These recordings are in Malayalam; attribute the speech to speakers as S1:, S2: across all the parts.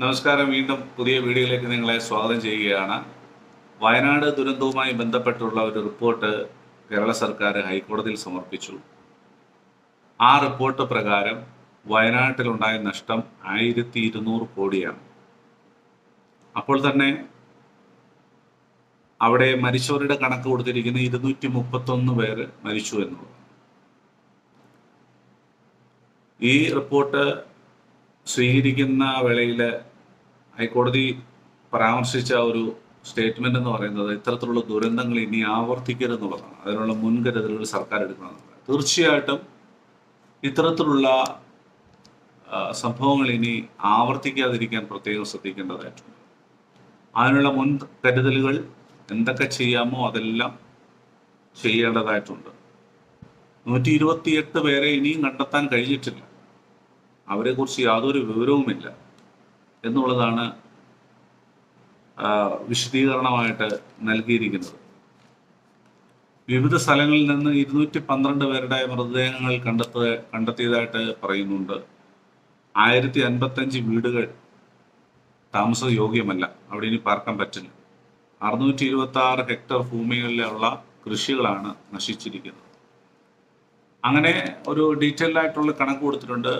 S1: നമസ്കാരം. വീണ്ടും പുതിയ വീഡിയോയിലേക്ക് നിങ്ങളെ സ്വാഗതം ചെയ്യുകയാണ്. വയനാട് ദുരന്തവുമായി ബന്ധപ്പെട്ടുള്ള ഒരു റിപ്പോർട്ട് കേരള സർക്കാർ ഹൈക്കോടതിയിൽ സമർപ്പിച്ചു. ആ റിപ്പോർട്ട് പ്രകാരം വയനാട്ടിലുണ്ടായ നഷ്ടം 1200 കോടിയാണ്. അപ്പോൾ തന്നെ അവിടെ മരിച്ചവരുടെ കണക്ക് കൊടുത്തിരിക്കുന്നത് 231 പേര് മരിച്ചു എന്നുള്ളത്. ഈ റിപ്പോർട്ട് സ്വീകരിക്കുന്ന വേളയിൽ ഹൈക്കോടതി പരാമർശിച്ച ഒരു സ്റ്റേറ്റ്മെന്റ് എന്ന് പറയുന്നത് ഇത്തരത്തിലുള്ള ദുരന്തങ്ങൾ ഇനി ആവർത്തിക്കരുതെന്നുള്ളതാണ്. അതിനുള്ള മുൻകരുതലുകൾ സർക്കാർ എടുക്കണമെന്നുള്ളത്. തീർച്ചയായിട്ടും ഇത്തരത്തിലുള്ള സംഭവങ്ങൾ ഇനി ആവർത്തിക്കാതിരിക്കാൻ പ്രത്യേകം ശ്രദ്ധിക്കേണ്ടതായിട്ടുണ്ട്. അതിനുള്ള മുൻകരുതലുകൾ എന്തൊക്കെ ചെയ്യാമോ അതെല്ലാം ചെയ്യേണ്ടതായിട്ടുണ്ട്. 128 പേരെ ഇനിയും കണ്ടെത്താൻ കഴിഞ്ഞിട്ടില്ല. അവരെക്കുറിച്ച് യാതൊരു വിവരവുമില്ല എന്നുള്ളതാണ് വിശദീകരണമായിട്ട് നൽകിയിരിക്കുന്നത്. വിവിധ സ്ഥലങ്ങളിൽ നിന്ന് 212 പേരുടെ മൃതദേഹങ്ങൾ കണ്ടെത്തിയതായിട്ട് പറയുന്നുണ്ട്. 1055 വീടുകൾ താമസയോഗ്യമല്ല, അവിടെ ഇനി പാർക്കാൻ പറ്റില്ല. 626 ഹെക്ടർ ഭൂമികളിലുള്ള കൃഷികളാണ് നശിച്ചിരിക്കുന്നത്. അങ്ങനെ ഒരു ഡീറ്റെയിൽഡ് ആയിട്ടുള്ള കണക്ക് കൊടുത്തിട്ടുണ്ട്.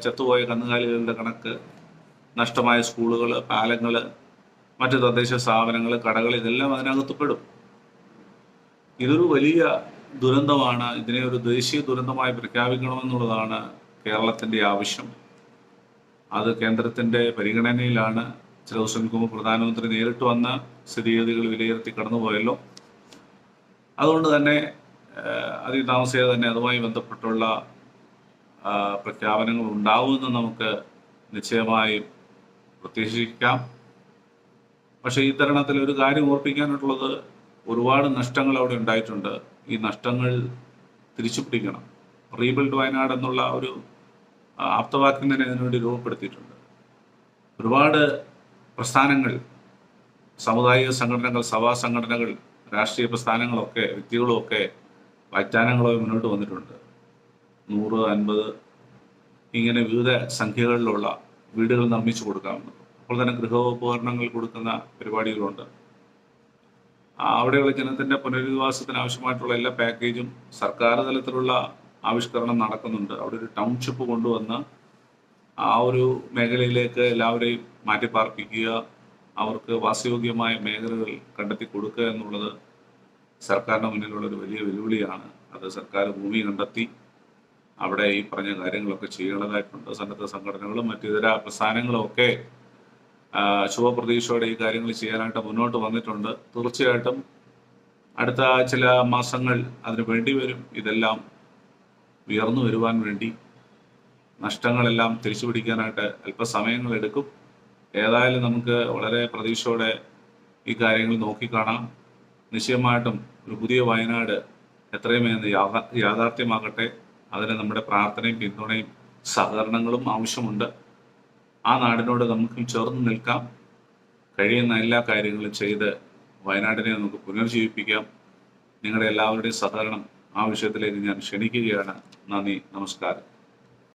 S1: ചത്തുപോയ കന്നുകാലികളുടെ കണക്ക്, നഷ്ടമായ സ്കൂളുകൾ, പാലങ്ങൾ, മറ്റ് തദ്ദേശ സ്ഥാപനങ്ങൾ, കടകൾ, ഇതെല്ലാം അതിനകത്ത് പെടും. ഇതൊരു വലിയ ദുരന്തമാണ്. ഇതിനെ ഒരു ദേശീയ ദുരന്തമായി പ്രഖ്യാപിക്കണമെന്നുള്ളതാണ് കേരളത്തിൻ്റെ ആവശ്യം. അത് കേന്ദ്രത്തിൻ്റെ പരിഗണനയിലാണ്. ചില ദിവസങ്ങൾക്ക് മുമ്പ് പ്രധാനമന്ത്രി നേരിട്ട് വന്ന സ്ഥിതിഗതികൾ വിലയിരുത്തി കടന്നുപോയല്ലോ. അതുകൊണ്ട് തന്നെ അതിതാമസിയാതെ തന്നെ അതുമായി ബന്ധപ്പെട്ടുള്ള പ്രഖ്യാപനങ്ങൾ ഉണ്ടാവുമെന്ന് നമുക്ക് നിശ്ചയമായും പ്രതീക്ഷിക്കാം. പക്ഷേ ഈ തരുണത്തിൽ ഒരു കാര്യം ഓർപ്പിക്കാനുള്ളത്, ഒരുപാട് നഷ്ടങ്ങൾ അവിടെ ഉണ്ടായിട്ടുണ്ട്. ഈ നഷ്ടങ്ങൾ തിരിച്ചു പിടിക്കണം. റീബിൽഡ് വയനാട് എന്നുള്ള ഒരു ആപ്തവാക്യം തന്നെ ഇതിനുവേണ്ടി രൂപപ്പെടുത്തിയിട്ടുണ്ട്. ഒരുപാട് പ്രസ്ഥാനങ്ങൾ, സാമുദായിക സംഘടനകൾ, സഭാ സംഘടനകൾ, രാഷ്ട്രീയ പ്രസ്ഥാനങ്ങളൊക്കെ, വ്യക്തികളുമൊക്കെ വാഗ്ദാനങ്ങളോ മുന്നോട്ട് വന്നിട്ടുണ്ട്. 100, 50 ഇങ്ങനെ വിവിധ സംഖ്യകളിലുള്ള വീടുകൾ നിർമ്മിച്ചു കൊടുക്കാമെന്ന്. അപ്പോൾ തന്നെ ഗൃഹോപകരണങ്ങൾ കൊടുക്കുന്ന പരിപാടികളുണ്ട്. അവിടെയുള്ള ജനത്തിൻ്റെ പുനരധിവാസത്തിന് ആവശ്യമായിട്ടുള്ള എല്ലാ പാക്കേജും സർക്കാർ തലത്തിലുള്ള ആവിഷ്കരണം നടക്കുന്നുണ്ട്. അവിടെ ഒരു ടൗൺഷിപ്പ് കൊണ്ടുവന്ന് ആ ഒരു മേഖലയിലേക്ക് എല്ലാവരെയും മാറ്റിപ്പാർപ്പിക്കുക, അവർക്ക് വാസയോഗ്യമായ മേഖലകൾ കണ്ടെത്തി കൊടുക്കുക എന്നുള്ളത് സർക്കാരിന് മുന്നിലുള്ള ഒരു വലിയ വെല്ലുവിളിയാണ്. അത് സർക്കാർ ഭൂമി കണ്ടെത്തി അവിടെ ഈ പറഞ്ഞ കാര്യങ്ങളൊക്കെ ചെയ്യേണ്ടതായിട്ടുണ്ട്. സന്നദ്ധ സംഘടനകളും മറ്റിതര പ്രസ്ഥാനങ്ങളും ഒക്കെ ശുഭപ്രതീക്ഷയോടെ ഈ കാര്യങ്ങൾ ചെയ്യാനായിട്ട് മുന്നോട്ട് വന്നിട്ടുണ്ട്. തീർച്ചയായിട്ടും അടുത്ത ചില മാസങ്ങൾ അതിന് വേണ്ടി വരും. ഇതെല്ലാം ഉയർന്നു വരുവാൻ വേണ്ടി, നഷ്ടങ്ങളെല്ലാം തിരിച്ചു പിടിക്കാനായിട്ട് അല്പസമയങ്ങൾ എടുക്കും. ഏതായാലും നമുക്ക് വളരെ പ്രതീക്ഷയോടെ ഈ കാര്യങ്ങൾ നോക്കിക്കാണാം. നിശ്ചയമായിട്ടും ഒരു പുതിയ വയനാട് എത്രയും വേഗം യാഥാർത്ഥ്യമാകട്ടെ. അതിന് നമ്മുടെ പ്രാർത്ഥനയും പിന്തുണയും സഹകരണങ്ങളും ആവശ്യമുണ്ട്. ആ നാടിനോട് നമുക്കും ചേർന്ന് നിൽക്കാം. കഴിയുന്ന എല്ലാ കാര്യങ്ങളും ചെയ്ത് വയനാടിനെ നമുക്ക് പുനർജീവിപ്പിക്കാം. നിങ്ങളുടെ എല്ലാവരുടെയും സഹകരണം ആ വിഷയത്തിലേക്ക് ഞാൻ ക്ഷണിക്കുകയാണ്. നന്ദി, നമസ്കാരം.